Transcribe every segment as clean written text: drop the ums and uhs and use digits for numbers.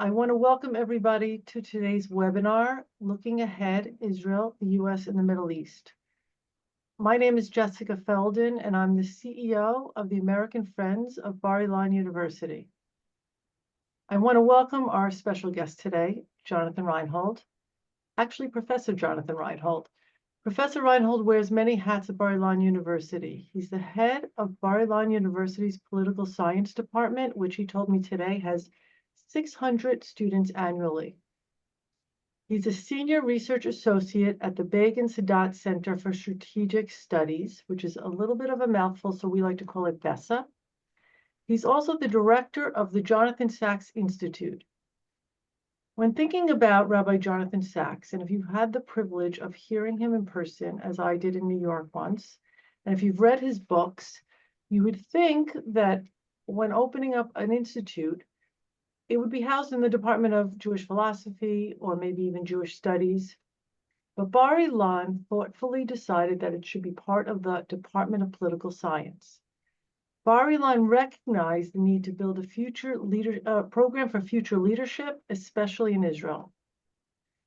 I want to welcome everybody to today's webinar, Looking Ahead, Israel, the U.S. and the Middle East. My name is Jessica Feldin, and I'm the CEO of the American Friends of Bar-Ilan University. I want to welcome our special guest today, Jonathan Rynhold, actually Professor Jonathan Rynhold. Professor Rynhold wears many hats at Bar-Ilan University. He's the head of Bar-Ilan University's Political Science Department, which he told me today has 600 students annually. He's a senior research associate at the Begin Sadat Center for Strategic Studies, which is a little bit of a mouthful, so we like to call it BESA. He's also the director of the Jonathan Sacks Institute. When thinking about Rabbi Jonathan Sacks, and if you've had the privilege of hearing him in person, as I did in New York once, and if you've read his books, you would think that when opening up an institute, it would be housed in the Department of Jewish Philosophy or maybe even Jewish Studies. But Bar-Ilan thoughtfully decided that it should be part of the Department of Political Science. Bar-Ilan recognized the need to build a program for future leadership, especially in Israel.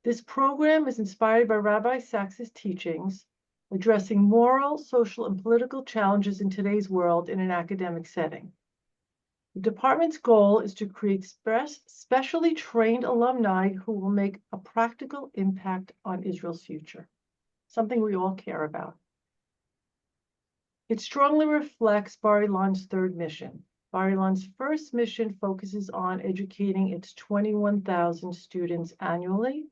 This program is inspired by Rabbi Sacks' teachings, addressing moral, social, and political challenges in today's world in an academic setting. The department's goal is to create specially trained alumni who will make a practical impact on Israel's future, something we all care about. It strongly reflects Bar-Ilan's third mission. Bar-Ilan's first mission focuses on educating its 21,000 students annually.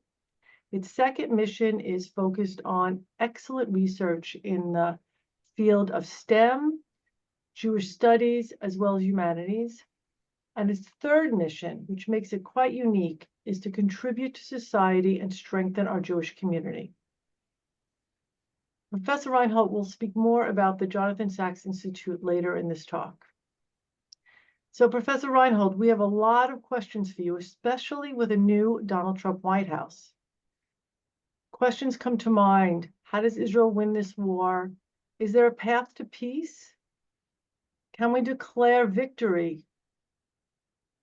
Its second mission is focused on excellent research in the field of STEM, Jewish studies, as well as humanities. And its third mission, which makes it quite unique, is to contribute to society and strengthen our Jewish community. Professor Rynhold will speak more about the Jonathan Sacks Institute later in this talk. So Professor Rynhold, we have a lot of questions for you, especially with a new Donald Trump White House. Questions come to mind. How does Israel win this war? Is there a path to peace? Can we declare victory?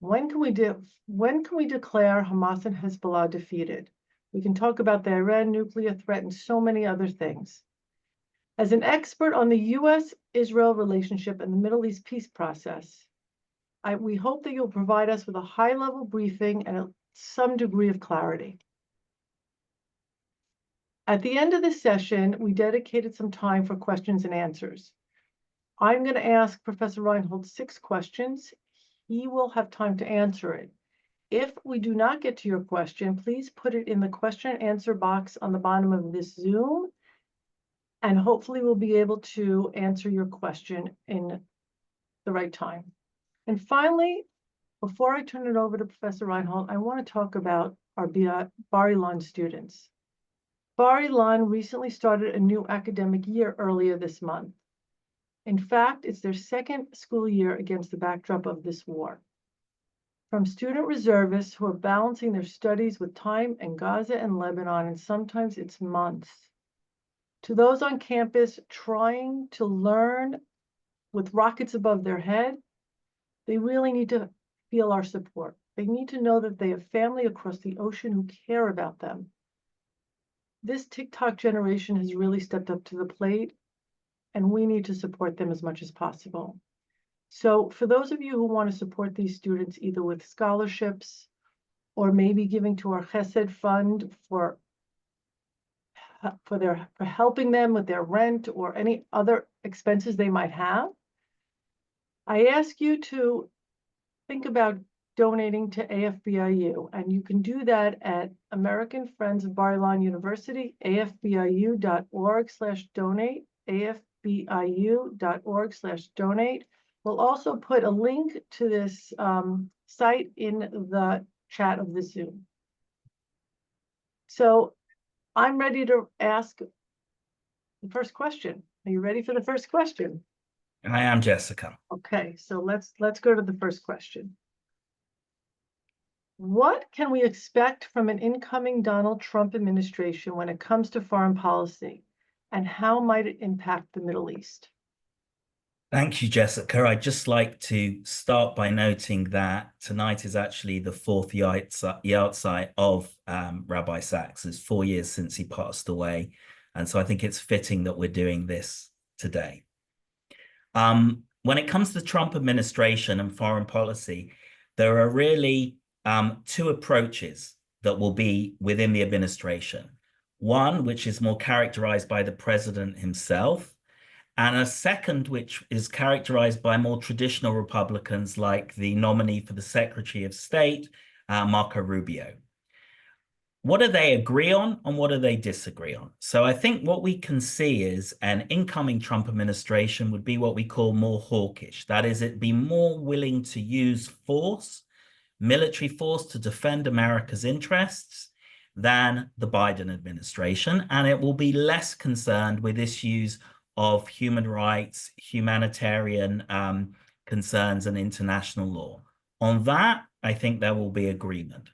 When can we declare Hamas and Hezbollah defeated? We can talk about the Iran nuclear threat and so many other things. As an expert on the U.S.-Israel relationship and the Middle East peace process, we hope that you'll provide us with a high-level briefing and some degree of clarity. At the end of this session, we dedicated some time for questions and answers. I'm going to ask Professor Rynhold 6 questions. He will have time to answer it. If we do not get to your question, please put it in the question and answer box on the bottom of this Zoom, and hopefully we'll be able to answer your question in the right time. And finally, before I turn it over to Professor Rynhold, I want to talk about our Bar-Ilan students. Bar-Ilan recently started a new academic year earlier this month. In fact, it's their second school year against the backdrop of this war. From student reservists who are balancing their studies with time in Gaza and Lebanon, and sometimes it's months, to those on campus trying to learn with rockets above their head, they really need to feel our support. They need to know that they have family across the ocean who care about them. This TikTok generation has really stepped up to the plate, and we need to support them as much as possible. So for those of you who want to support these students, either with scholarships or maybe giving to our Chesed fund for helping them with their rent or any other expenses they might have, I ask you to think about donating to AFBIU, and you can do that at American Friends of Bar-Ilan University, afbiu.org/donate, afbiu.org/donate. We'll also put a link to this site in the chat of the Zoom. So I'm ready to ask the first question. Are you ready for the first question? And I am, Jessica. Okay, so let's go to the first question. What can we expect from an incoming Donald Trump administration when it comes to foreign policy, and how might it impact the Middle East? Thank you, Jessica. I'd just like to start by noting that tonight is actually the fourth yahrzeit of Rabbi Sacks. It's 4 years since he passed away. And so I think it's fitting that we're doing this today. When it comes to the Trump administration and foreign policy, there are really two approaches that will be within the administration. One, which is more characterized by the president himself, and a second, which is characterized by more traditional Republicans like the nominee for the Secretary of State, Marco Rubio. What do they agree on and what do they disagree on? So I think what we can see is an incoming Trump administration would be what we call more hawkish. That is, it'd be more willing to use force, military force, to defend America's interests than the Biden administration. And it will be less concerned with issues of human rights, humanitarian concerns, and international law. On that, I think there will be agreement.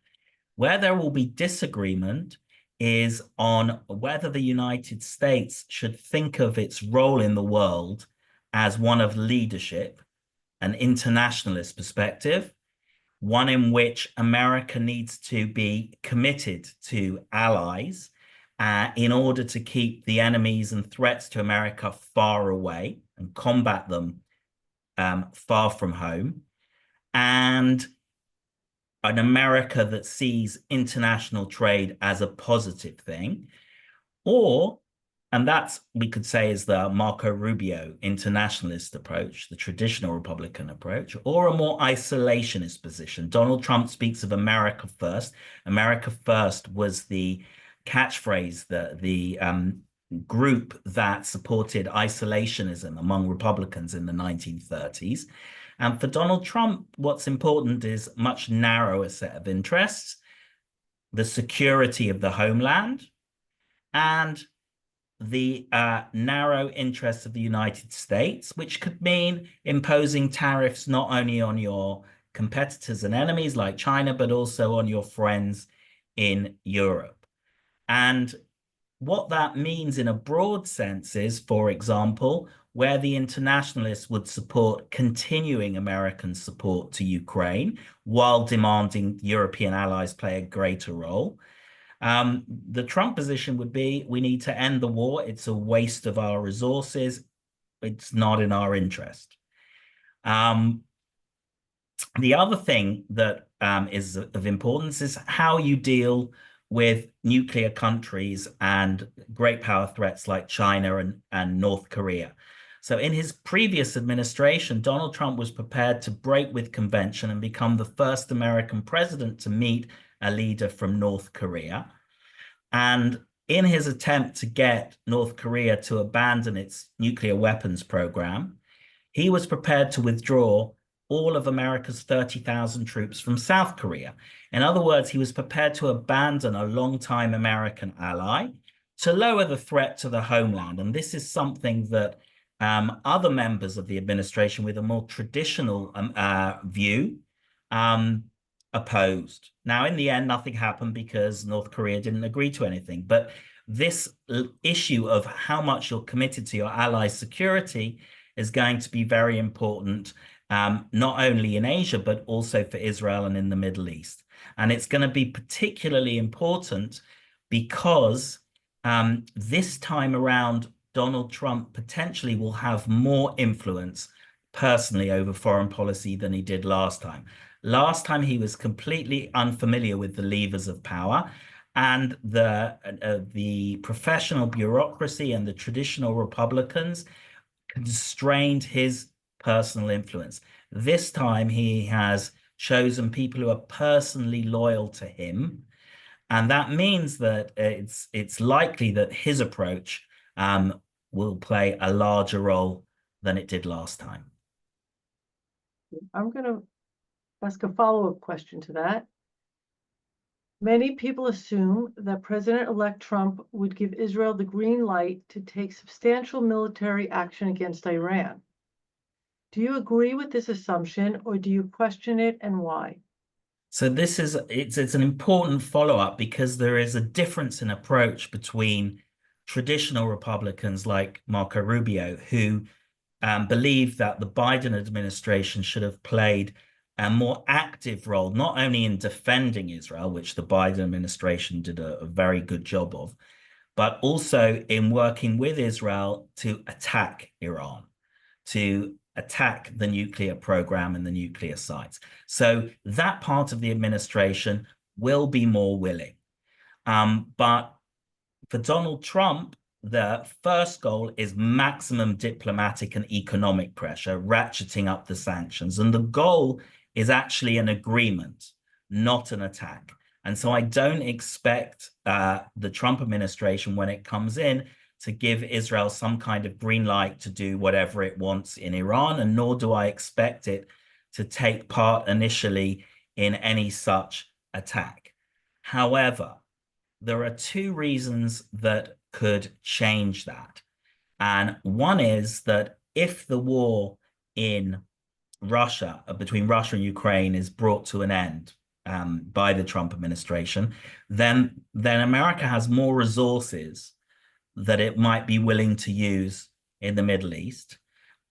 Where there will be disagreement is on whether the United States should think of its role in the world as one of leadership, an internationalist perspective, one in which America needs to be committed to allies in order to keep the enemies and threats to America far away and combat them far from home, and an America that sees international trade as a positive thing, or, and that's, we could say, is the Marco Rubio internationalist approach, the traditional Republican approach, or a more isolationist position. Donald Trump speaks of America first. America first was the catchphrase, the group that supported isolationism among Republicans in the 1930s. And for Donald Trump, what's important is a much narrower set of interests: the security of the homeland and the narrow interests of the United States, which could mean imposing tariffs not only on your competitors and enemies like China, but also on your friends in Europe. And what that means in a broad sense is, for example, where the internationalists would support continuing American support to Ukraine while demanding European allies play a greater role. The Trump position would be, we need to end the war. It's a waste of our resources. It's not in our interest. The other thing that is of importance is how you deal with nuclear countries and great power threats like China and North Korea. So in his previous administration, Donald Trump was prepared to break with convention and become the first American president to meet a leader from North Korea. And in his attempt to get North Korea to abandon its nuclear weapons program, he was prepared to withdraw all of America's 30,000 troops from South Korea. In other words, he was prepared to abandon a longtime American ally to lower the threat to the homeland. And this is something that other members of the administration with a more traditional view opposed. Now, in the end, nothing happened because North Korea didn't agree to anything. But this issue of how much you're committed to your allies' security is going to be very important, not only in Asia, but also for Israel and in the Middle East. And it's going to be particularly important because this time around, Donald Trump potentially will have more influence personally over foreign policy than he did last time. Last time, he was completely unfamiliar with the levers of power, and the professional bureaucracy and the traditional Republicans constrained his personal influence. This time, he has chosen people who are personally loyal to him, and that means that it's likely that his approach will play a larger role than it did last time. I'm going to ask a follow-up question to that. Many people assume that President-elect Trump would give Israel the green light to take substantial military action against Iran. Do you agree with this assumption, or do you question it, and why? So it's an important follow-up because there is a difference in approach between traditional Republicans like Marco Rubio, who believe that the Biden administration should have played a more active role, not only in defending Israel, which the Biden administration did a very good job of, but also in working with Israel to attack Iran, to attack the nuclear program and the nuclear sites. So that part of the administration will be more willing. But for Donald Trump, the first goal is maximum diplomatic and economic pressure, ratcheting up the sanctions. And the goal is actually an agreement, not an attack. And so I don't expect the Trump administration, when it comes in, to give Israel some kind of green light to do whatever it wants in Iran, and nor do I expect it to take part initially in any such attack. However, there are two reasons that could change that. And one is that if the war in Russia, between Russia and Ukraine, is brought to an end by the Trump administration, then America has more resources that it might be willing to use in the Middle East.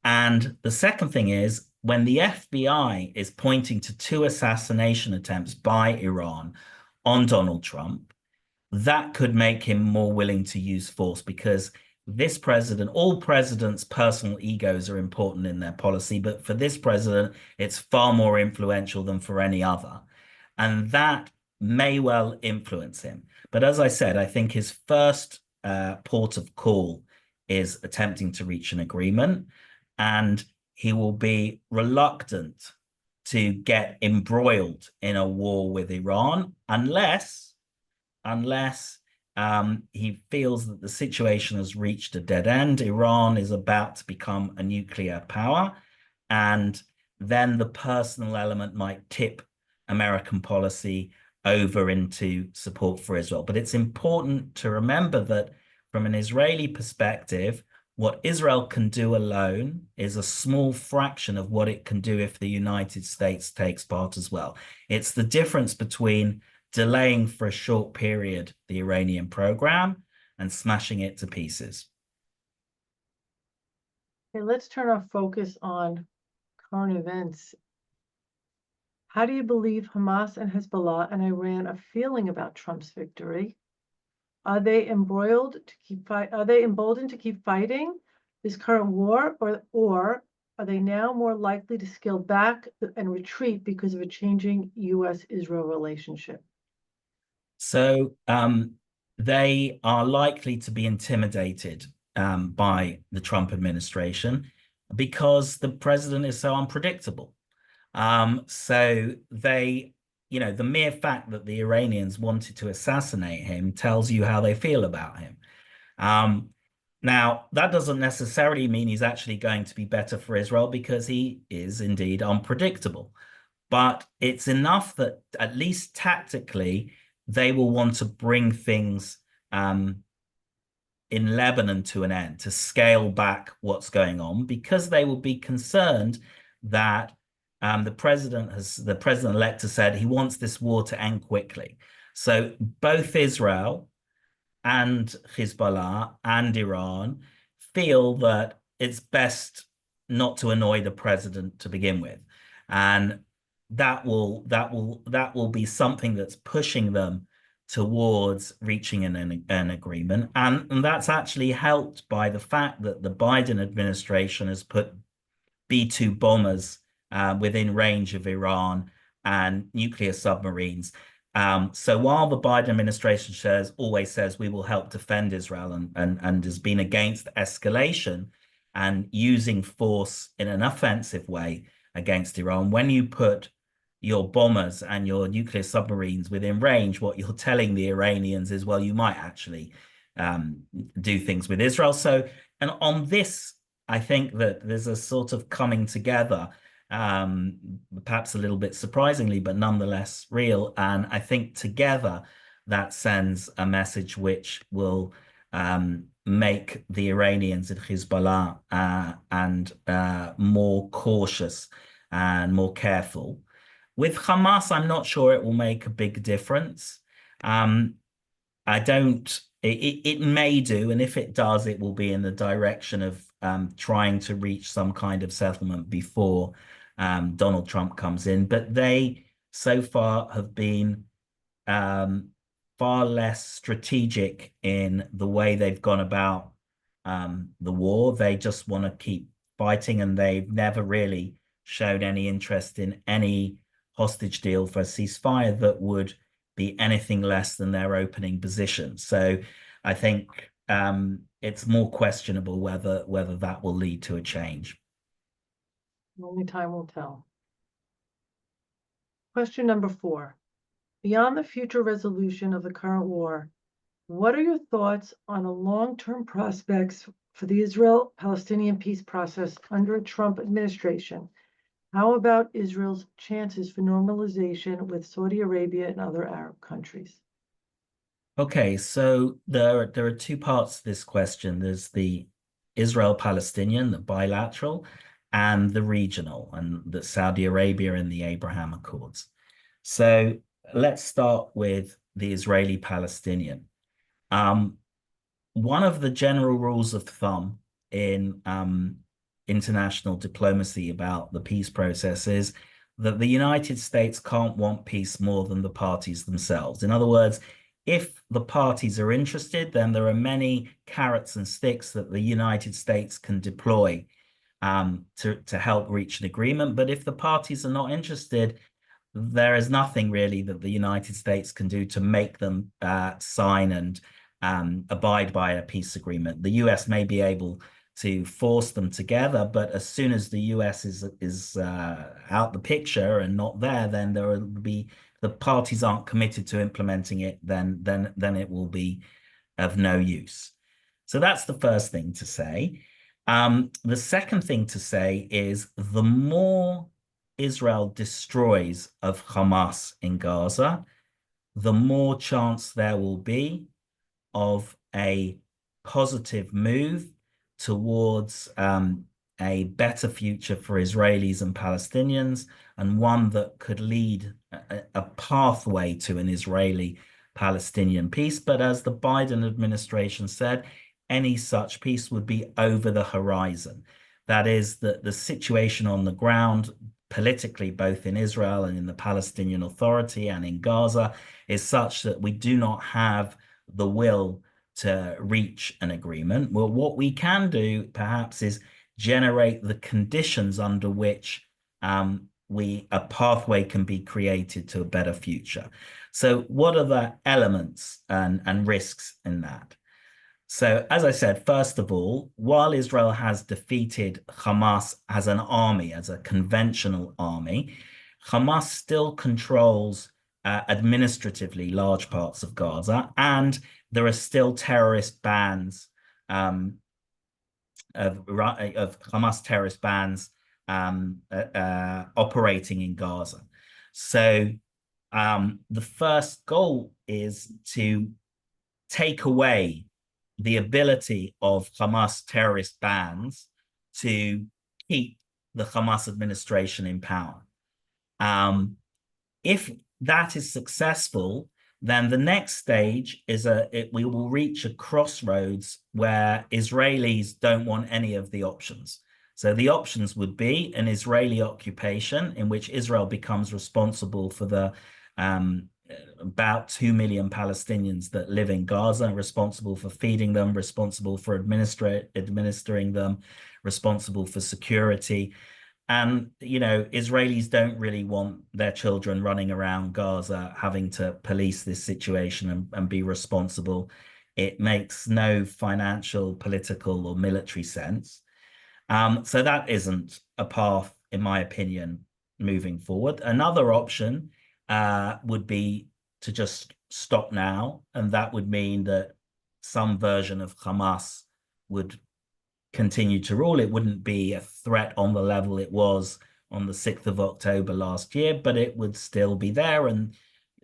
And the second thing is, when the FBI is pointing to 2 assassination attempts by Iran on Donald Trump, that could make him more willing to use force, because this president, all presidents' personal egos are important in their policy, but for this president, it's far more influential than for any other. And that may well influence him. But as I said, I think his first port of call is attempting to reach an agreement, and he will be reluctant to get embroiled in a war with Iran unless he feels that the situation has reached a dead end. Iran is about to become a nuclear power, and then the personal element might tip American policy over into support for Israel. But it's important to remember that from an Israeli perspective, what Israel can do alone is a small fraction of what it can do if the United States takes part as well. It's the difference between delaying for a short period the Iranian program and smashing it to pieces. Okay, let's turn our focus on current events. How do you believe Hamas and Hezbollah and Iran are feeling about Trump's victory? Are they emboldened to keep fighting this current war, or are they now more likely to scale back and retreat because of a changing U.S.-Israel relationship? So they are likely to be intimidated by the Trump administration because the president is so unpredictable. So they, the mere fact that the Iranians wanted to assassinate him tells you how they feel about him. Now, that doesn't necessarily mean he's actually going to be better for Israel, because he is indeed unpredictable. But it's enough that at least tactically, they will want to bring things in Lebanon to an end, to scale back what's going on, because they will be concerned that the president-elect has said he wants this war to end quickly. So both Israel and Hezbollah and Iran feel that it's best not to annoy the president to begin with, and that will be something that's pushing them towards reaching an agreement, and that's actually helped by the fact that the Biden administration has put B-2 bombers within range of Iran and nuclear submarines. So while the Biden administration always says we will help defend Israel and has been against escalation and using force in an offensive way against Iran, when you put your bombers and your nuclear submarines within range, what you're telling the Iranians is, well, you might actually do things with Israel. So, and on this, I think that there's a sort of coming together, perhaps a little bit surprisingly, but nonetheless real. And I think together that sends a message which will make the Iranians and Hezbollah more cautious and more careful. With Hamas, I'm not sure it will make a big difference. It may do, and if it does, it will be in the direction of trying to reach some kind of settlement before Donald Trump comes in. But they so far have been far less strategic in the way they've gone about the war. They just want to keep fighting, and they've never really shown any interest in any hostage deal for a ceasefire that would be anything less than their opening position. So I think it's more questionable whether that will lead to a change. Only time will tell. Question number 4. Beyond the future resolution of the current war, what are your thoughts on the long-term prospects for the Israel-Palestinian peace process under a Trump administration? How about Israel's chances for normalization with Saudi Arabia and other Arab countries? Okay, so there are two parts to this question. There's the Israel-Palestinian, the bilateral, and the regional, and the Saudi Arabia and the Abraham Accords. So let's start with the Israeli-Palestinian. One of the general rules of thumb in international diplomacy about the peace process is that the United States can't want peace more than the parties themselves. In other words, if the parties are interested, then there are many carrots and sticks that the United States can deploy to help reach an agreement. But if the parties are not interested, there is nothing really that the United States can do to make them sign and abide by a peace agreement. The US may be able to force them together, but as soon as the US is out the picture and not there, then there will be, the parties aren't committed to implementing it, then it will be of no use. So that's the first thing to say. The second thing to say is the more Israel destroys of Hamas in Gaza, the more chance there will be of a positive move towards a better future for Israelis and Palestinians, and one that could lead a pathway to an Israeli-Palestinian peace. But as the Biden administration said, any such peace would be over the horizon. That is, that the situation on the ground politically, both in Israel and in the Palestinian Authority and in Gaza, is such that we do not have the will to reach an agreement. Well, what we can do perhaps is generate the conditions under which a pathway can be created to a better future. So what are the elements and risks in that? So as I said, first of all, while Israel has defeated Hamas as an army, as a conventional army, Hamas still controls administratively large parts of Gaza, and there are still terrorist bands of Hamas terrorist bands operating in Gaza. So the first goal is to take away the ability of Hamas terrorist bands to keep the Hamas administration in power. If that is successful, then the next stage is we will reach a crossroads where Israelis don't want any of the options. So the options would be an Israeli occupation in which Israel becomes responsible for the about 2 million Palestinians that live in Gaza, responsible for feeding them, responsible for administering them, responsible for security. And, you know, Israelis don't really want their children running around Gaza having to police this situation and be responsible. It makes no financial, political, or military sense. So that isn't a path, in my opinion, moving forward. Another option would be to just stop now, and that would mean that some version of Hamas would continue to rule. It wouldn't be a threat on the level it was on the 6th of October last year, but it would still be there, and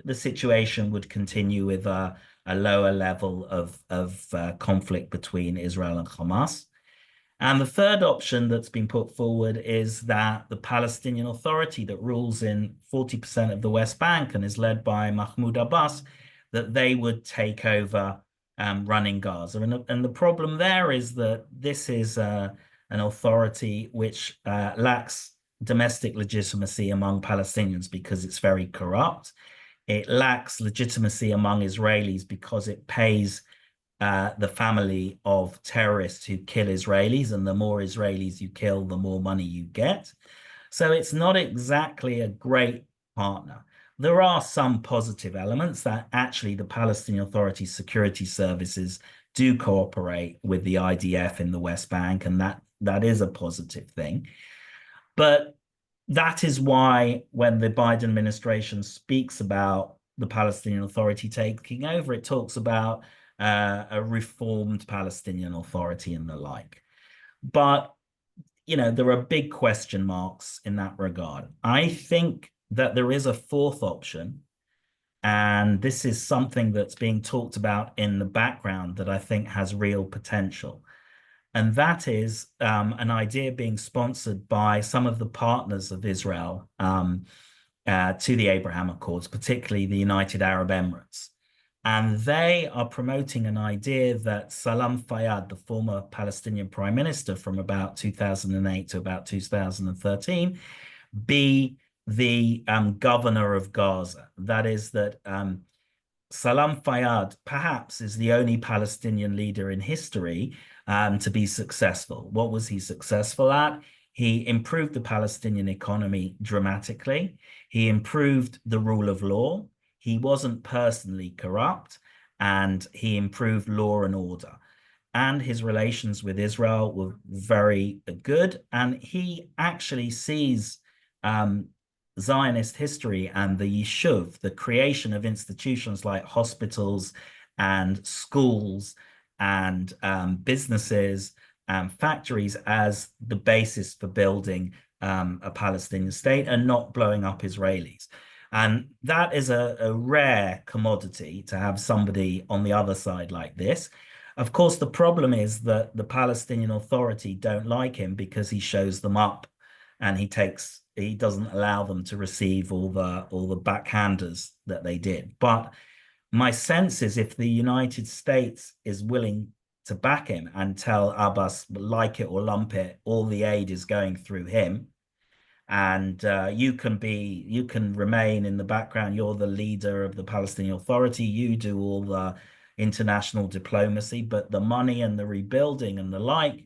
the situation would continue with a lower level of conflict between Israel and Hamas. And the third option that's been put forward is that the Palestinian Authority that rules in 40% of the West Bank and is led by Mahmoud Abbas, that they would take over running Gaza. And the problem there is that this is an authority which lacks domestic legitimacy among Palestinians because it's very corrupt. It lacks legitimacy among Israelis because it pays the family of terrorists who kill Israelis, and the more Israelis you kill, the more money you get. So it's not exactly a great partner. There are some positive elements that actually the Palestinian Authority security services do cooperate with the IDF in the West Bank, and that is a positive thing. But that is why when the Biden administration speaks about the Palestinian Authority taking over, it talks about a reformed Palestinian Authority and the like. But, you know, there are big question marks in that regard. I think that there is a fourth option, and this is something that's being talked about in the background that I think has real potential. And that is an idea being sponsored by some of the partners of Israel to the Abraham Accords, particularly the United Arab Emirates. And they are promoting an idea that Salam Fayyad, the former Palestinian prime minister from about 2008 to about 2013, be the governor of Gaza. That is that Salam Fayyad perhaps is the only Palestinian leader in history to be successful. What was he successful at? He improved the Palestinian economy dramatically. He improved the rule of law. He wasn't personally corrupt, and he improved law and order. And his relations with Israel were very good. And he actually sees Zionist history and the Yishuv, the creation of institutions like hospitals and schools and businesses and factories as the basis for building a Palestinian state and not blowing up Israelis. And that is a rare commodity to have somebody on the other side like this. Of course, the problem is that the Palestinian Authority don't like him because he shows them up and he doesn't allow them to receive all the backhanders that they did. But my sense is if the United States is willing to back him and tell Abbas, like it or lump it, all the aid is going through him, and you can remain in the background. You're the leader of the Palestinian Authority. You do all the international diplomacy, but the money and the rebuilding and the like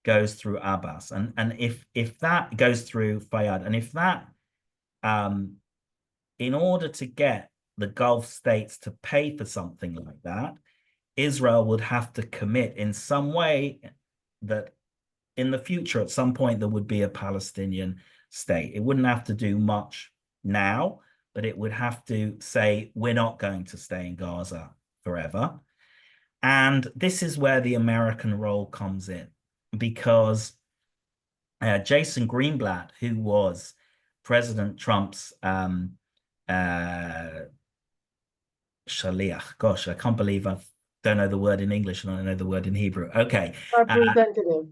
goes through Abbas. And if that goes through Fayyad, and if that in order to get the Gulf states to pay for something like that, Israel would have to commit in some way that in the future, at some point, there would be a Palestinian state. It wouldn't have to do much now, but it would have to say, we're not going to stay in Gaza forever. And this is where the American role comes in, because Jason Greenblatt, who was President Trump's shaliach, gosh, I can't believe I don't know the word in English and I know the word in Hebrew. Okay.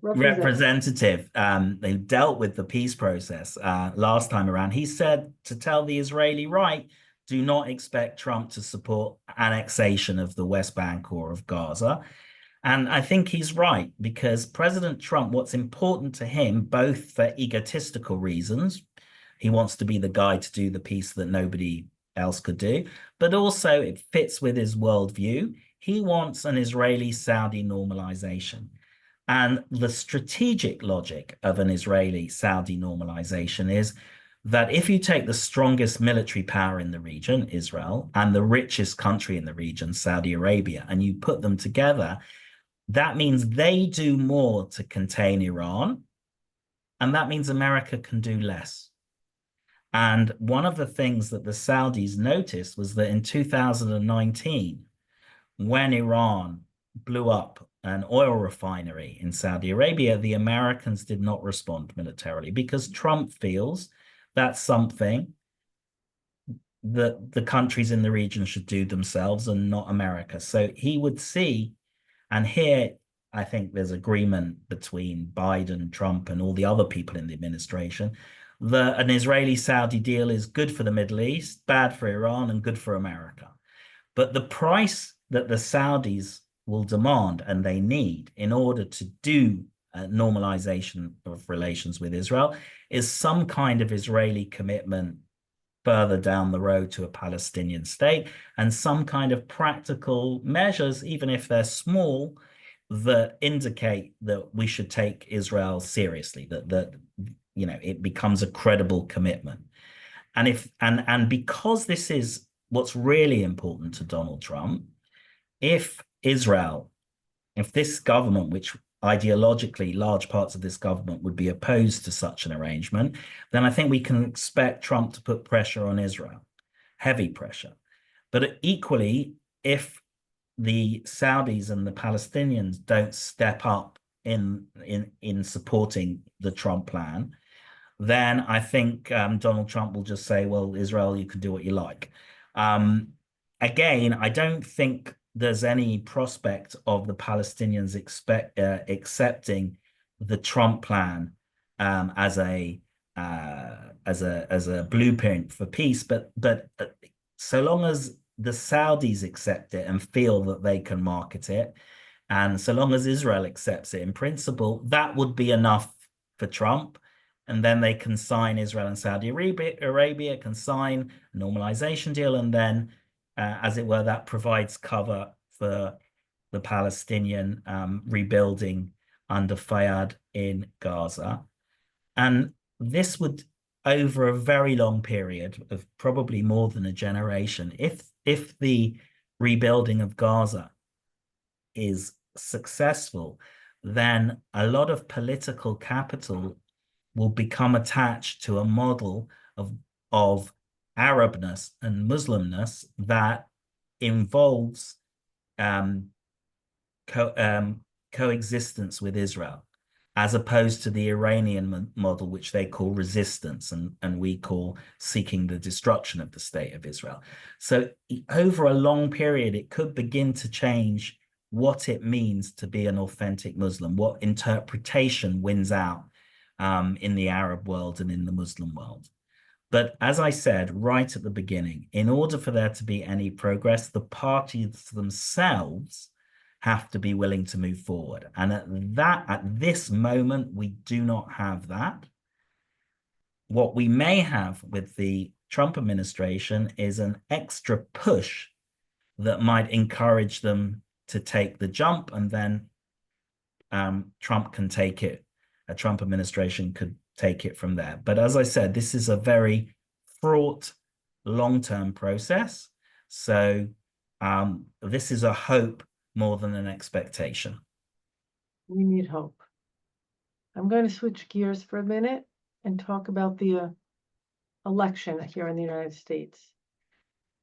Representative. They dealt with the peace process last time around. He said to tell the Israeli right, do not expect Trump to support annexation of the West Bank or of Gaza. And I think he's right, because President Trump, what's important to him, both for egotistical reasons, he wants to be the guy to do the peace that nobody else could do, but also it fits with his worldview. He wants an Israeli-Saudi normalization. And the strategic logic of an Israeli-Saudi normalization is that if you take the strongest military power in the region, Israel, and the richest country in the region, Saudi Arabia, and you put them together, that means they do more to contain Iran, and that means America can do less. And one of the things that the Saudis noticed was that in 2019, when Iran blew up an oil refinery in Saudi Arabia, the Americans did not respond militarily because Trump feels that's something that the countries in the region should do themselves and not America. So he would see, and here I think there's agreement between Biden, Trump, and all the other people in the administration, that an Israeli-Saudi deal is good for the Middle East, bad for Iran, and good for America. But the price that the Saudis will demand and they need in order to do normalization of relations with Israel is some kind of Israeli commitment further down the road to a Palestinian state, and some kind of practical measures, even if they're small, that indicate that we should take Israel seriously, that it becomes a credible commitment. And because this is what's really important to Donald Trump, if this government, which ideologically large parts of this government would be opposed to such an arrangement, then I think we can expect Trump to put pressure on Israel, heavy pressure. But equally, if the Saudis and the Palestinians don't step up in supporting the Trump plan, then I think Donald Trump will just say, well, Israel, you can do what you like. Again, I don't think there's any prospect of the Palestinians accepting the Trump plan as a blueprint for peace. But so long as the Saudis accept it and feel that they can market it, and so long as Israel accepts it in principle, that would be enough for Trump. And then they can sign, Israel and Saudi Arabia can sign a normalization deal, and then as it were, that provides cover for the Palestinian rebuilding under Fayyad in Gaza. And this would, over a very long period of probably more than a generation, if the rebuilding of Gaza is successful, then a lot of political capital will become attached to a model of Arabness and Muslimness that involves coexistence with Israel, as opposed to the Iranian model, which they call resistance, and we call seeking the destruction of the state of Israel. So over a long period, it could begin to change what it means to be an authentic Muslim, what interpretation wins out in the Arab world and in the Muslim world. But as I said right at the beginning, in order for there to be any progress, the parties themselves have to be willing to move forward. And at this moment, we do not have that. What we may have with the Trump administration is an extra push that might encourage them to take the jump, and then Trump can take it. A Trump administration could take it from there. But as I said, this is a very fraught long-term process. So this is a hope more than an expectation. We need hope. I'm going to switch gears for a minute and talk about the election here in the United States.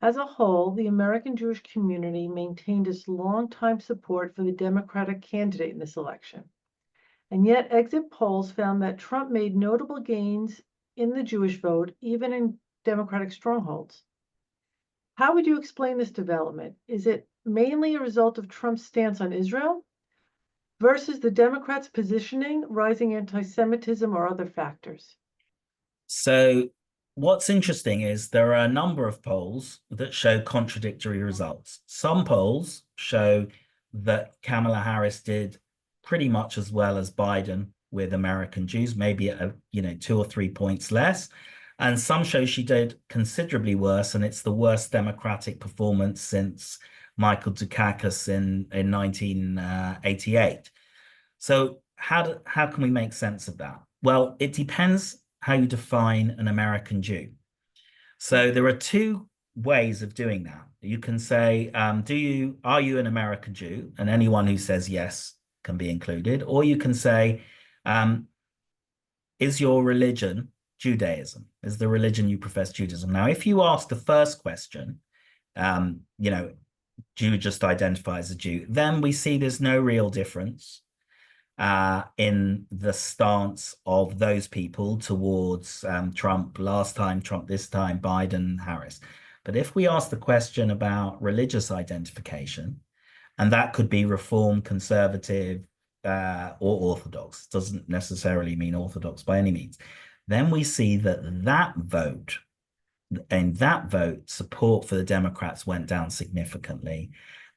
As a whole, the American Jewish community maintained its longtime support for the Democratic candidate in this election. And yet exit polls found that Trump made notable gains in the Jewish vote, even in Democratic strongholds. How would you explain this development? Is it mainly a result of Trump's stance on Israel versus the Democrats' positioning, rising anti-Semitism, or other factors? So what's interesting is there are a number of polls that show contradictory results. Some polls show that Kamala Harris did pretty much as well as Biden with American Jews, maybe at 2 or 3 points less. And some show she did considerably worse, and it's the worst Democratic performance since Michael Dukakis in 1988. So how can we make sense of that? Well, it depends how you define an American Jew. So there are two ways of doing that. You can say, are you an American Jew? And anyone who says yes can be included. Or you can say, is your religion Judaism? Is the religion you profess Judaism? Now, if you ask the first question, do you just identify as a Jew? Then we see there's no real difference in the stance of those people towards Trump last time, Trump this time, Biden, Harris. But if we ask the question about religious identification, and that could be Reform, Conservative, or Orthodox, doesn't necessarily mean Orthodox by any means, then we see that support for the Democrats went down significantly.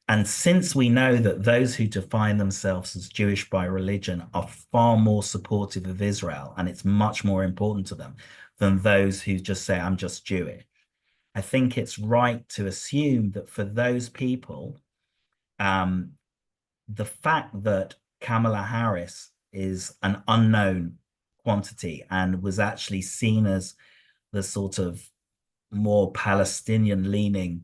And since we know that those who define themselves as Jewish by religion are far more supportive of Israel, and it's much more important to them than those who just say, I'm just Jewish, I think it's right to assume that for those people, the fact that Kamala Harris is an unknown quantity and was actually seen as the sort of more Palestinian leaning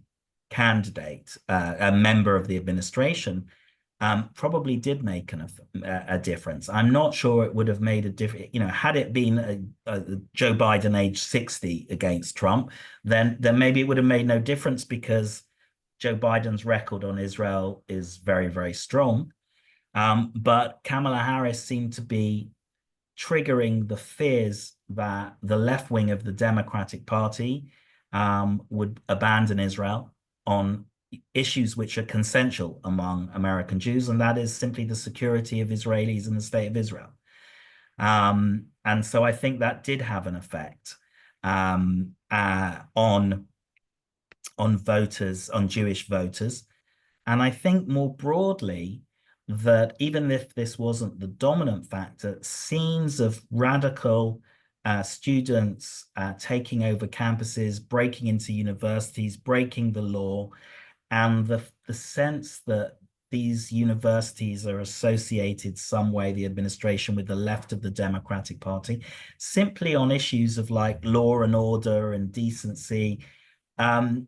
candidate, a member of the administration, probably did make a difference. I'm not sure it would have made a difference. Had it been Joe Biden age 60 against Trump, then maybe it would have made no difference because Joe Biden's record on Israel is very, very strong. But Kamala Harris seemed to be triggering the fears that the left wing of the Democratic Party would abandon Israel on issues which are consensual among American Jews, and that is simply the security of Israelis and the state of Israel. And so I think that did have an effect on voters, on Jewish voters. And I think more broadly, that even if this wasn't the dominant factor, scenes of radical students taking over campuses, breaking into universities, breaking the law, and the sense that these universities are associated some way, the administration, with the left of the Democratic Party, simply on issues of like law and order and decency, had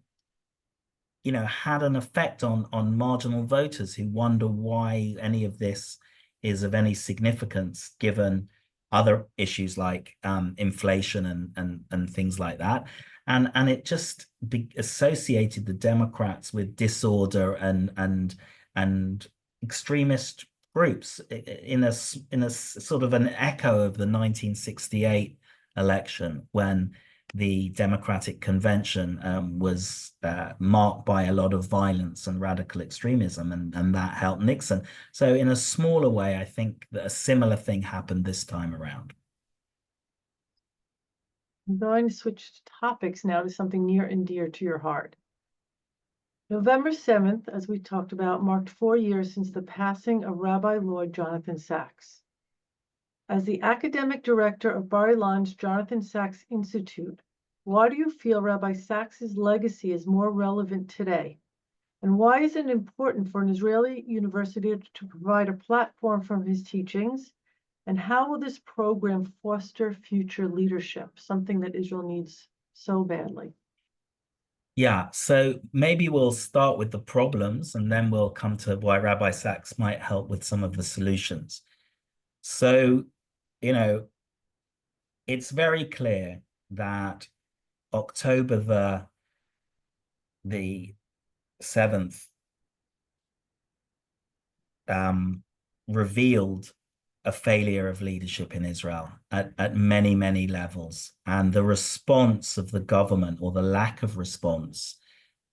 an effect on marginal voters who wonder why any of this is of any significance given other issues like inflation and things like that. And it just associated the Democrats with disorder and extremist groups in a sort of an echo of the 1968 election, when the Democratic Convention was marked by a lot of violence and radical extremism, and that helped Nixon. So in a smaller way, I think that a similar thing happened this time around. I'm going to switch topics now to something near and dear to your heart. November 7th, as we talked about, marked 4 years since the passing of Rabbi Lord Jonathan Sacks. As the academic director of Bar-Ilan's Jonathan Sacks Institute, why do you feel Rabbi Sacks's legacy is more relevant today? And why is it important for an Israeli university to provide a platform from his teachings? And how will this program foster future leadership, something that Israel needs so badly? Yeah, so maybe we'll start with the problems and then we'll come to why Rabbi Sacks might help with some of the solutions. So, it's very clear that October the 7th revealed a failure of leadership in Israel at many, many levels. And the response of the government, or the lack of response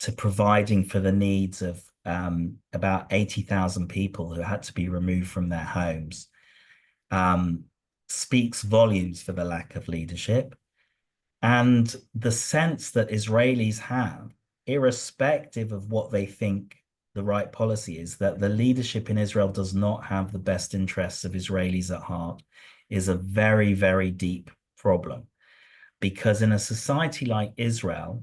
to providing for the needs of about 80,000 people who had to be removed from their homes, speaks volumes for the lack of leadership. And the sense that Israelis have, irrespective of what they think the right policy is, that the leadership in Israel does not have the best interests of Israelis at heart, is a very, very deep problem. Because in a society like Israel,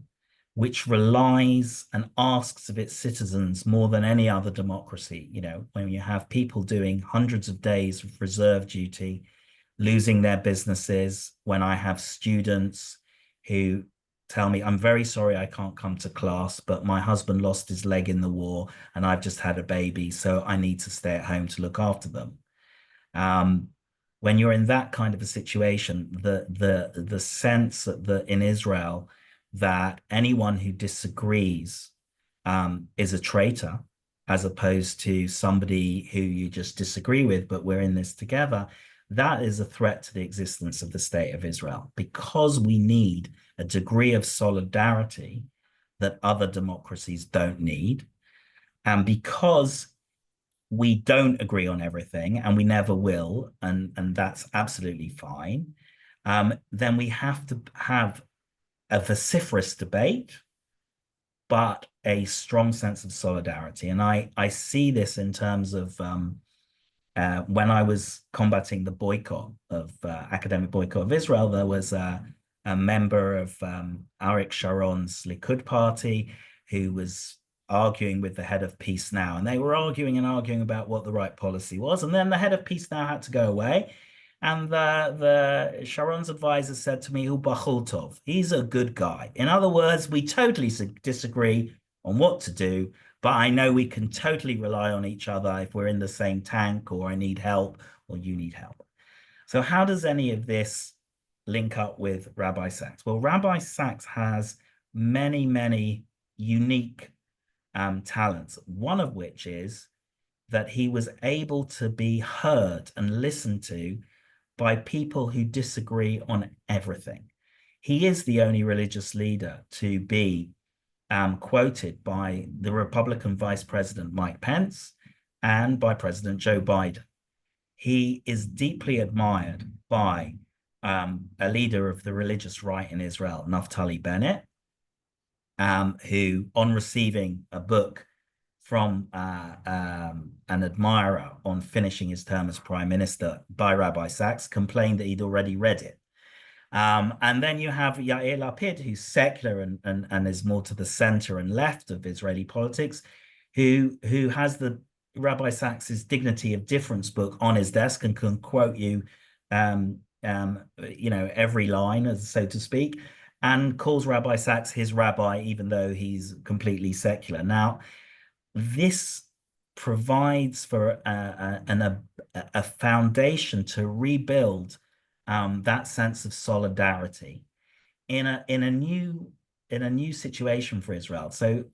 which relies and asks of its citizens more than any other democracy, when you have people doing hundreds of days of reserve duty, losing their businesses, when I have students who tell me, I'm very sorry I can't come to class, but my husband lost his leg in the war and I've just had a baby, so I need to stay at home to look after them. When you're in that kind of a situation, the sense that in Israel that anyone who disagrees is a traitor, as opposed to somebody who you just disagree with, but we're in this together, that is a threat to the existence of the state of Israel, because we need a degree of solidarity that other democracies don't need. And because we don't agree on everything, and we never will, and that's absolutely fine, then we have to have a vociferous debate, but a strong sense of solidarity. And I see this in terms of when I was combating the boycott of academic boycott of Israel, there was a member of Arik Sharon's Likud party who was arguing with the head of Peace Now, and they were arguing and arguing about what the right policy was. And then the head of Peace Now had to go away. And the Sharon's advisor said to me, "Hu bachur tov, he's a good guy." In other words, we totally disagree on what to do, but I know we can totally rely on each other if we're in the same tank, or I need help or you need help. So how does any of this link up with Rabbi Sacks? Well, Rabbi Sacks has many, many unique talents, one of which is that he was able to be heard and listened to by people who disagree on everything. He is the only religious leader to be quoted by the Republican Vice President Mike Pence and by President Joe Biden. He is deeply admired by a leader of the religious right in Israel, Naftali Bennett, who, on receiving a book from an admirer on finishing his term as prime minister by Rabbi Sacks, complained that he'd already read it. And then you have Yair Lapid, who's secular and is more to the center and left of Israeli politics, who has the Rabbi Sacks's Dignity of Difference book on his desk and can quote you, every line, so to speak, and calls Rabbi Sacks his rabbi, even though he's completely secular. Now, this provides for a foundation to rebuild that sense of solidarity in a new situation for Israel. So,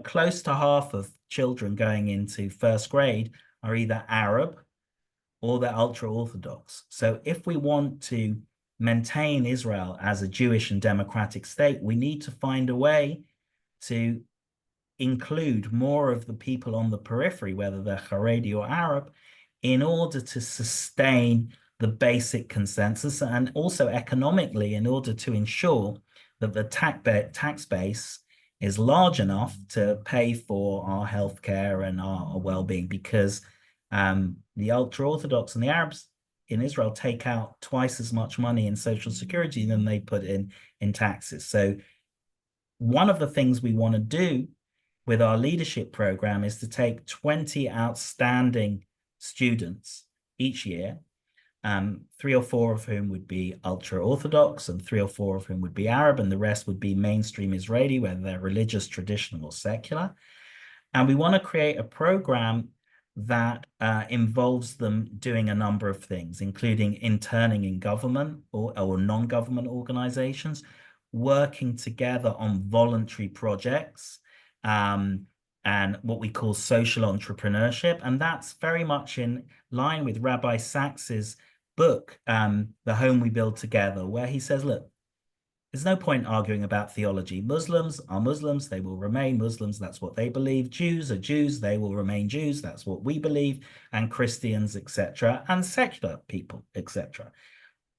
close to half of children going into first grade are either Arab or they're ultra-Orthodox. So if we want to maintain Israel as a Jewish and democratic state, we need to find a way to include more of the people on the periphery, whether they're Haredi or Arab, in order to sustain the basic consensus, and also economically in order to ensure that the tax base is large enough to pay for our healthcare and our well-being, because the ultra-Orthodox and the Arabs in Israel take out twice as much money in Social Security than they put in taxes. So one of the things we want to do with our leadership program is to take 20 outstanding students each year, 3 or 4 of whom would be ultra-Orthodox and 3 or 4 of whom would be Arab, and the rest would be mainstream Israeli, whether they're religious, traditional, or secular. And we want to create a program that involves them doing a number of things, including interning in government or non-government organizations, working together on voluntary projects, and what we call social entrepreneurship. And that's very much in line with Rabbi Sacks's book, The Home We Build Together, where he says, look, there's no point arguing about theology. Muslims are Muslims, they will remain Muslims, that's what they believe. Jews are Jews, they will remain Jews, that's what we believe. And Christians, etc., and secular people, etc.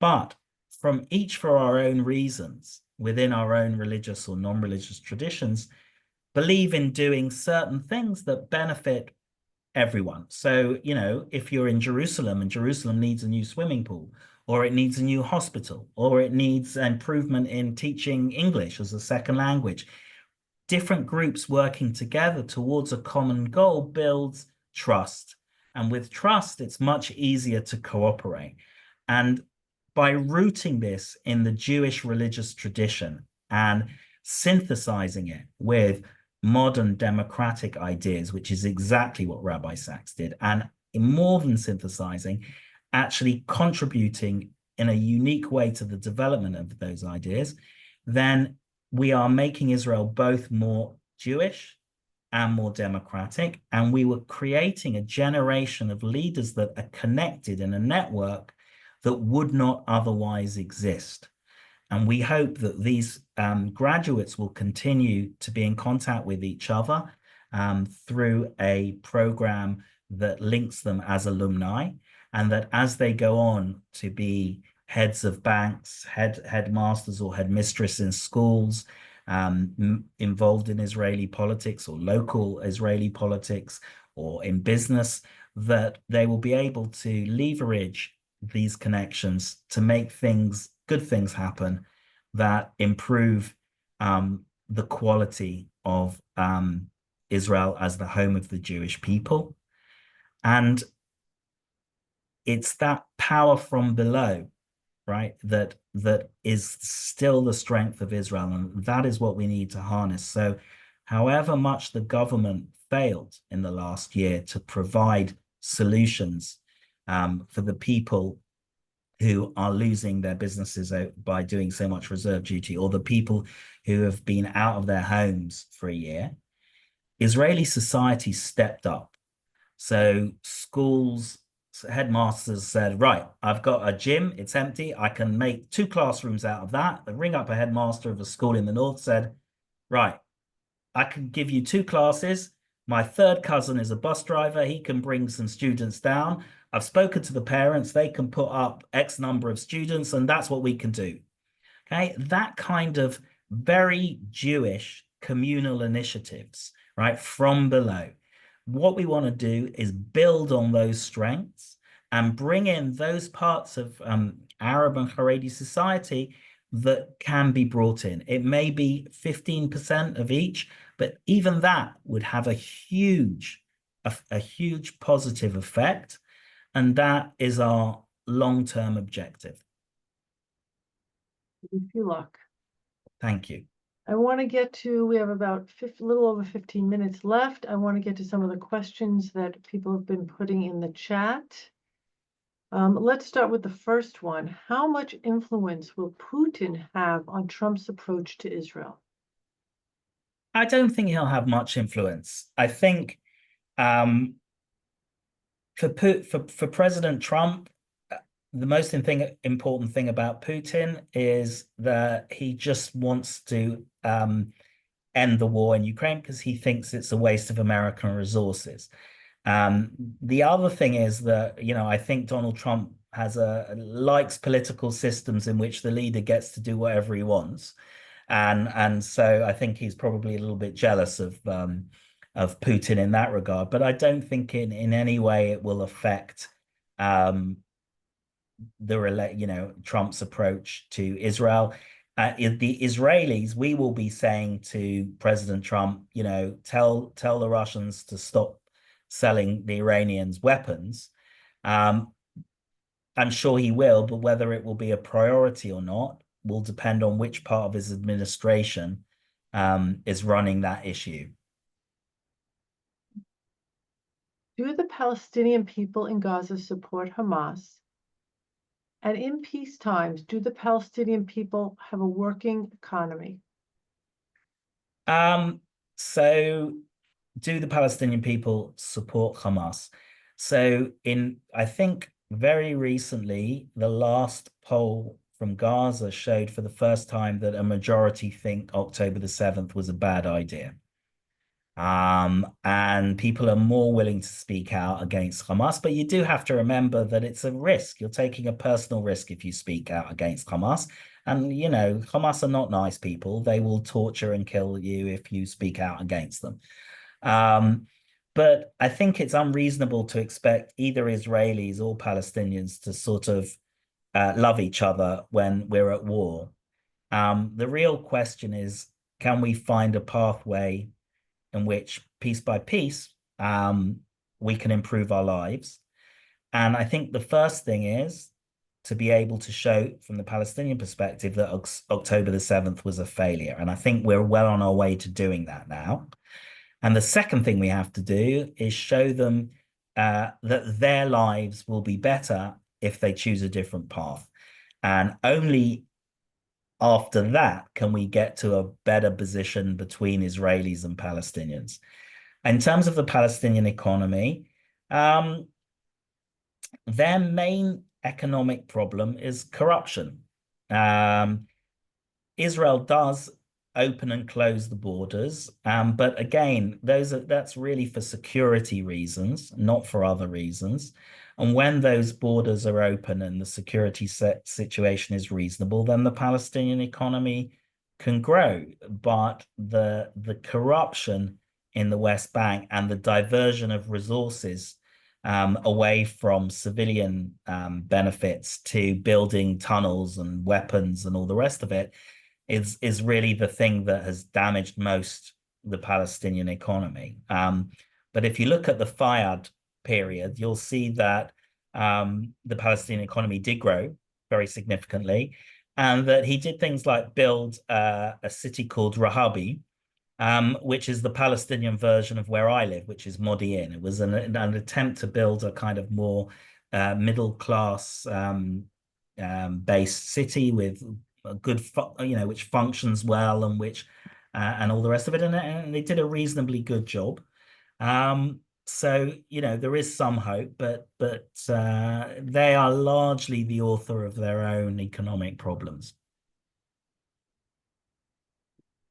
But from each for our own reasons, within our own religious or non-religious traditions, believe in doing certain things that benefit everyone. So, if you're in Jerusalem and Jerusalem needs a new swimming pool, or it needs a new hospital, or it needs improvement in teaching English as a second language, different groups working together towards a common goal builds trust. And with trust, it's much easier to cooperate. And by rooting this in the Jewish religious tradition and synthesizing it with modern democratic ideas, which is exactly what Rabbi Sacks did, and more than synthesizing, actually contributing in a unique way to the development of those ideas, then we are making Israel both more Jewish and more democratic. And we were creating a generation of leaders that are connected in a network that would not otherwise exist. And we hope that these graduates will continue to be in contact with each other through a program that links them as alumni, and that as they go on to be heads of banks, headmasters or headmistresses in schools, involved in Israeli politics or local Israeli politics or in business, that they will be able to leverage these connections to make good things happen that improve the quality of Israel as the home of the Jewish people. And it's that power from below, right, that is still the strength of Israel. And that is what we need to harness. So however much the government failed in the last year to provide solutions for the people who are losing their businesses by doing so much reserve duty, or the people who have been out of their homes for a year, Israeli society stepped up. So schools, headmasters said, right, I've got a gym, it's empty, I can make 2 classrooms out of that. They ring up a headmaster of a school in the north, said, right, I can give you 2 classes. My third cousin is a bus driver. He can bring some students down. I've spoken to the parents. They can put up X number of students, and that's what we can do. Okay, that kind of very Jewish communal initiatives, right, from below. What we want to do is build on those strengths and bring in those parts of Arab and Haredi society that can be brought in. It may be 15% of each, but even that would have a huge positive effect. And that is our long-term objective. Wish you luck. Thank you. I want to get to, we have about a little over 15 minutes left. I want to get to some of the questions that people have been putting in the chat. Let's start with the first one. How much influence will Putin have on Trump's approach to Israel? I don't think he'll have much influence. I think for President Trump, the most important thing about Putin is that he just wants to end the war in Ukraine because he thinks it's a waste of American resources. The other thing is that, I think Donald Trump likes political systems in which the leader gets to do whatever he wants. And so I think he's probably a little bit jealous of Putin in that regard. But I don't think in any way it will affect Trump's approach to Israel. The Israelis, we will be saying to President Trump, tell the Russians to stop selling the Iranians weapons. I'm sure he will, but whether it will be a priority or not will depend on which part of his administration is running that issue. Do the Palestinian people in Gaza support Hamas? And in peace times, do the Palestinian people have a working economy? So do the Palestinian people support Hamas? So I think very recently, the last poll from Gaza showed for the first time that a majority think October the 7th was a bad idea. And people are more willing to speak out against Hamas, but you do have to remember that it's a risk. You're taking a personal risk if you speak out against Hamas. And, Hamas are not nice people. They will torture and kill you if you speak out against them. But I think it's unreasonable to expect either Israelis or Palestinians to sort of love each other when we're at war. The real question is, can we find a pathway in which, piece by piece, we can improve our lives? And I think the first thing is to be able to show from the Palestinian perspective that October the 7th was a failure. And I think we're well on our way to doing that now. And the second thing we have to do is show them that their lives will be better if they choose a different path. And only after that can we get to a better position between Israelis and Palestinians. In terms of the Palestinian economy, their main economic problem is corruption. Israel does open and close the borders, but again, that's really for security reasons, not for other reasons. And when those borders are open and the security situation is reasonable, then the Palestinian economy can grow, but the corruption in the West Bank and the diversion of resources away from civilian benefits to building tunnels and weapons and all the rest of it is really the thing that has damaged most the Palestinian economy. But if you look at the Fayyad period, you'll see that the Palestinian economy did grow very significantly, and that he did things like build a city called Rahabi, which is the Palestinian version of where I live, which is Modi'in. It was an attempt to build a kind of more middle class based city with a good, which functions well and which and all the rest of it. And they did a reasonably good job. So, there is some hope, but they are largely the author of their own economic problems.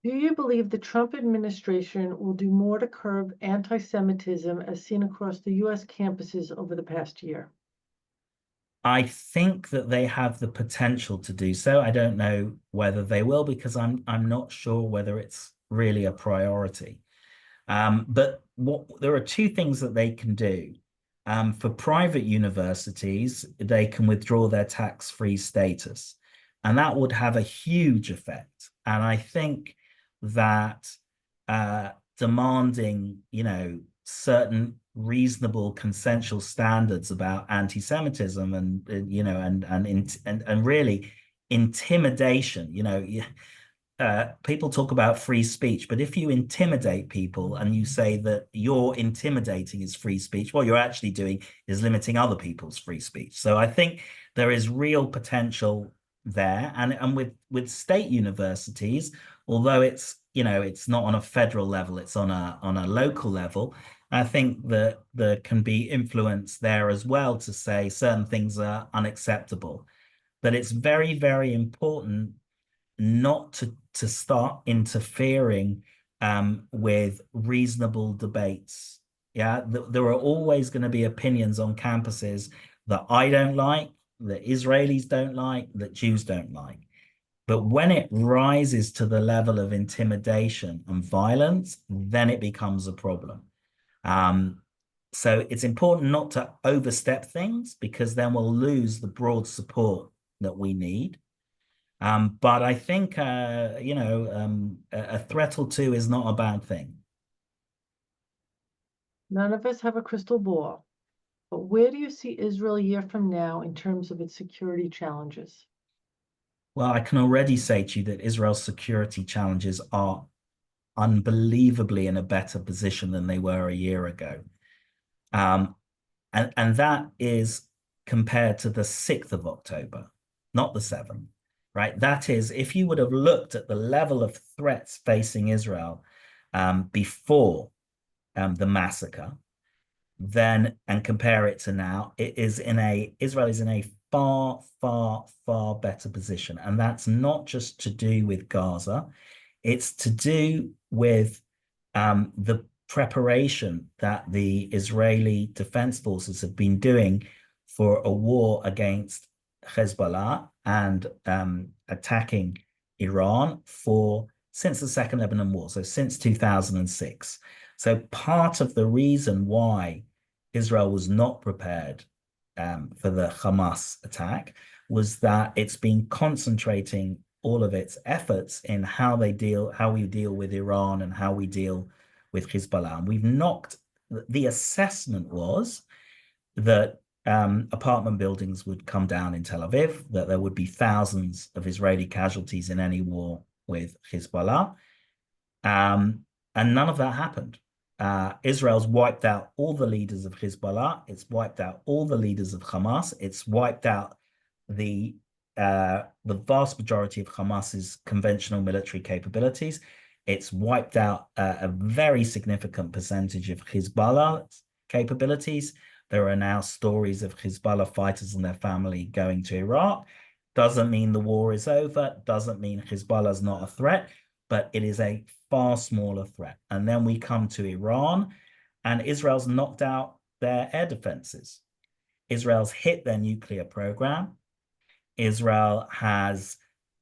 Do you believe the Trump administration will do more to curb anti-Semitism as seen across the U.S. campuses over the past year? I think that they have the potential to do so. I don't know whether they will, because I'm not sure whether it's really a priority. But there are two things that they can do. For private universities, they can withdraw their tax-free status, and that would have a huge effect. And I think that demanding, certain reasonable consensual standards about anti-Semitism and really intimidation, people talk about free speech, but if you intimidate people and you say that you're intimidating is free speech, what you're actually doing is limiting other people's free speech. So I think there is real potential there. And with state universities, although it's not on a federal level, it's on a local level, I think that there can be influence there as well to say certain things are unacceptable. But it's very, very important not to start interfering with reasonable debates. Yeah, there are always going to be opinions on campuses that I don't like, that Israelis don't like, that Jews don't like. But when it rises to the level of intimidation and violence, then it becomes a problem. So it's important not to overstep things, because then we'll lose the broad support that we need. But I think, a threat or two is not a bad thing. None of us have a crystal ball, but where do you see Israel a year from now in terms of its security challenges? Well, I can already say to you that Israel's security challenges are unbelievably in a better position than they were a year ago. And that is compared to the 6th of October, not the 7th, right? That is, if you would have looked at the level of threats facing Israel before the massacre, then and compare it to now, Israel is in a far, far, far better position. And that's not just to do with Gaza, it's to do with the preparation that the Israeli Defense Forces have been doing for a war against Hezbollah and attacking Iran since the Second Lebanon War, so since 2006. So part of the reason why Israel was not prepared for the Hamas attack was that it's been concentrating all of its efforts in how we deal with Iran and how we deal with Hezbollah. And the assessment was that apartment buildings would come down in Tel Aviv, that there would be thousands of Israeli casualties in any war with Hezbollah. And none of that happened. Israel's wiped out all the leaders of Hezbollah. It's wiped out all the leaders of Hamas. It's wiped out the vast majority of Hamas's conventional military capabilities. It's wiped out a very significant percentage of Hezbollah's capabilities. There are now stories of Hezbollah fighters and their family going to Iraq. Doesn't mean the war is over. Doesn't mean Hezbollah is not a threat, but it is a far smaller threat. And then we come to Iran, and Israel's knocked out their air defenses. Israel's hit their nuclear program. Israel has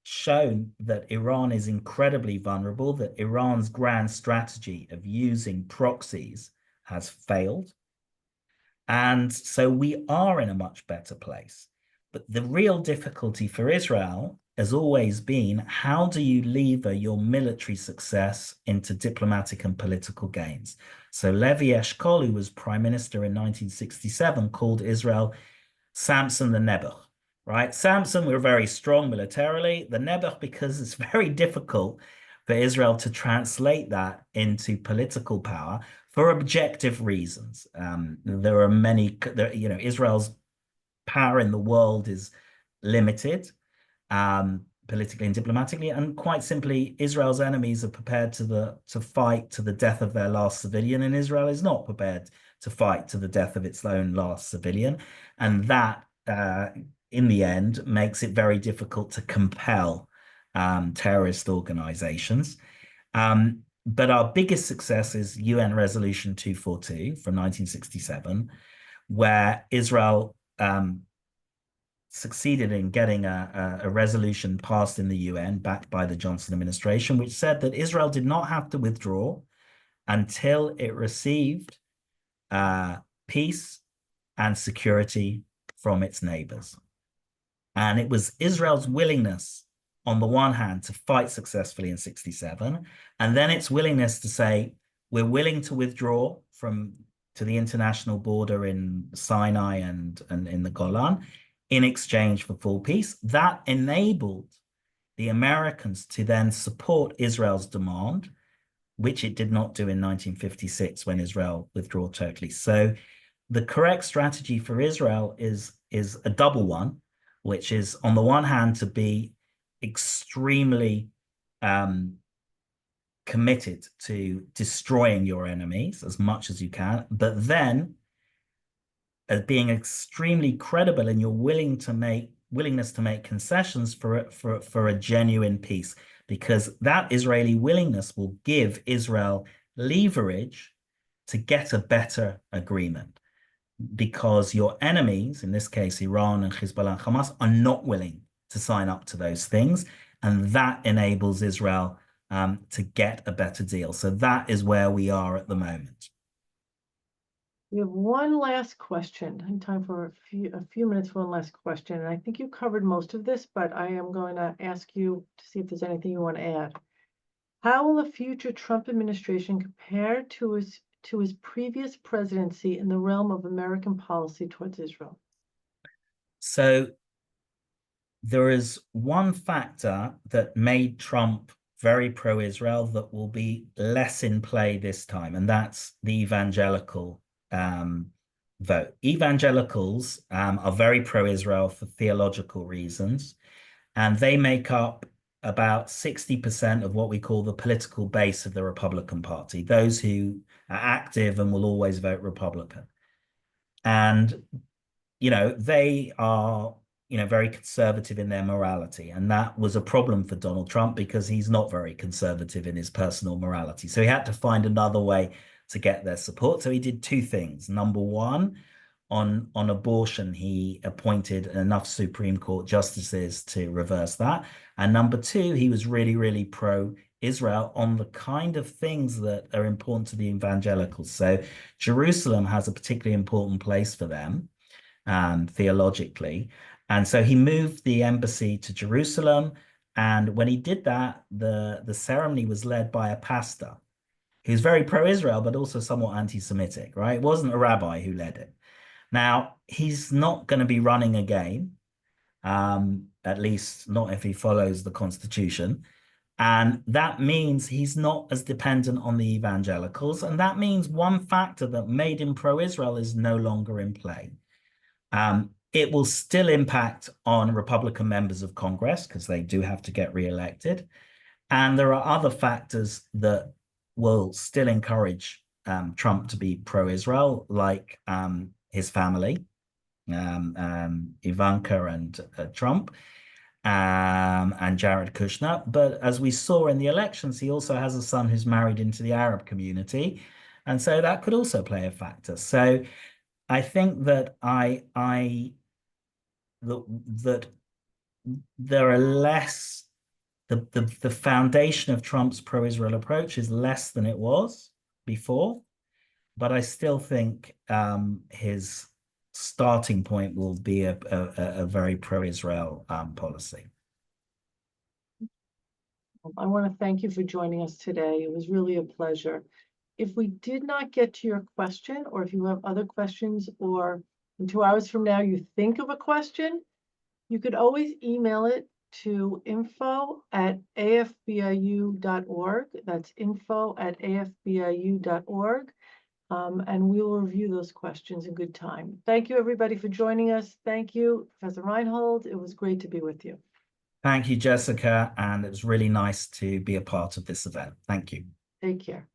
shown that Iran is incredibly vulnerable, that Iran's grand strategy of using proxies has failed. And so we are in a much better place. But the real difficulty for Israel has always been, how do you lever your military success into diplomatic and political gains? So Levi Eshkol, who was prime minister in 1967, called Israel Samson the Nebuch, right? Samson, we're very strong militarily. The Nebuch, because it's very difficult for Israel to translate that into political power for objective reasons. There are many, Israel's power in the world is limited, politically and diplomatically, and quite simply, Israel's enemies are prepared to fight to the death of their last civilian, and Israel is not prepared to fight to the death of its own last civilian, and that, in the end, makes it very difficult to compel terrorist organizations. But our biggest success is UN Resolution 242 from 1967, where Israel succeeded in getting a resolution passed in the UN, backed by the Johnson administration, which said that Israel did not have to withdraw until it received peace and security from its neighbors. And it was Israel's willingness, on the one hand, to fight successfully in 67, and then its willingness to say, we're willing to withdraw to the international border in Sinai and in the Golan in exchange for full peace. That enabled the Americans to then support Israel's demand, which it did not do in 1956 when Israel withdrew totally. So the correct strategy for Israel is a double one, which is, on the one hand, to be extremely committed to destroying your enemies as much as you can, but then as being extremely credible in your willingness to make concessions for a genuine peace, because that Israeli willingness will give Israel leverage to get a better agreement, because your enemies, in this case Iran and Hezbollah and Hamas, are not willing to sign up to those things, and that enables Israel to get a better deal. So that is where we are at the moment. We have one last question, and time for a few minutes for one last question. And I think you covered most of this, but I am going to ask you to see if there's anything you want to add. How will the future Trump administration compare to his previous presidency in the realm of American policy towards Israel? So there is one factor that made Trump very pro-Israel that will be less in play this time, and that's the evangelical vote. Evangelicals are very pro-Israel for theological reasons, and they make up about 60% of what we call the political base of the Republican Party, those who are active and will always vote Republican. And, they are, very conservative in their morality. And that was a problem for Donald Trump, because he's not very conservative in his personal morality. So he had to find another way to get their support. So he did two things. Number one, on abortion, he appointed enough Supreme Court justices to reverse that. And number two, he was really, really pro-Israel on the kind of things that are important to the evangelicals. So Jerusalem has a particularly important place for them, theologically. And so he moved the embassy to Jerusalem. And when he did that, the ceremony was led by a pastor who's very pro-Israel, but also somewhat anti-Semitic, right? It wasn't a rabbi who led it. Now, he's not going to be running again, at least not if he follows the Constitution. And that means he's not as dependent on the evangelicals. And that means one factor that made him pro-Israel is no longer in play. It will still impact on Republican members of Congress, because they do have to get reelected. And there are other factors that will still encourage Trump to be pro-Israel, like his family, Ivanka and Trump, and Jared Kushner. But as we saw in the elections, he also has a son who's married into the Arab community. And so that could also play a factor. So I think that that there are less the foundation of Trump's pro-Israel approach is less than it was before, but I still think his starting point will be a very pro-Israel policy. I want to thank you for joining us today. It was really a pleasure. If we did not get to your question, or if you have other questions, or in 2 hours from now you think of a question, you could always email it to info@afbiu.org. That's info@afbiu.org. And we will review those questions in good time. Thank you, everybody, for joining us. Thank you, Professor Rynhold. It was great to be with you. Thank you, Jessica, and it was really nice to be a part of this event. Thank you. Take care.